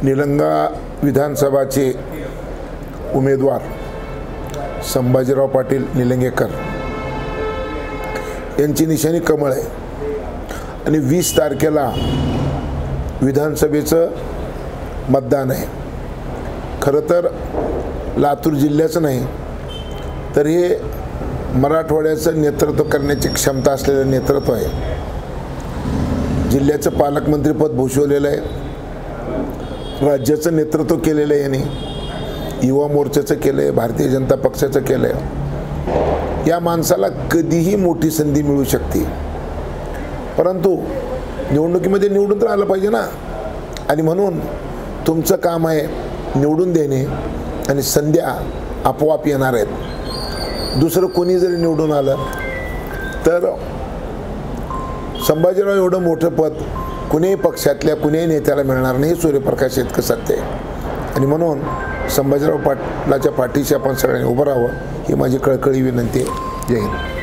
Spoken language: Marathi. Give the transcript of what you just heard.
निलंगा विधानसभाचे उमेदवार संभाजीराव पाटील निलंगेकर यांची निशाणी कमळ आहे आणि 20 तारखेला विधानसभेचं मतदान आहे। खरं तर लातूर जिल्ह्याचं नाही तर हे मराठवाड्याचं नेतृत्व करण्याची क्षमता असलेलं नेतृत्व आहे। जिल्ह्याचं पालकमंत्रीपद भूषवलेलं आहे, राज्याचं नेतृत्व केलेलं आहे यांनी, युवा मोर्चाचं केलं आहे, भारतीय जनता पक्षाचं केलं आहे। या माणसाला कधीही मोठी संधी मिळू शकते, परंतु निवडणुकीमध्ये निवडून तर आलं पाहिजे ना। आणि म्हणून तुमचं काम आहे निवडून देणे आणि संध्या आपोआप येणार आहेत। दुसरं कोणी जरी निवडून आलं तर संभाजीराव एवढं मोठं पद कुणीही पक्षातल्या कुणीही नेत्याला मिळणार नाही, हे सूर्यप्रकाश इतकं सत्य आहे। आणि म्हणून संभाजीराव पाटलाच्या पाठीशी आपण सगळ्यांनी उभं राहावं ही माझी कळकळी विनंती आहे। जय हिंद।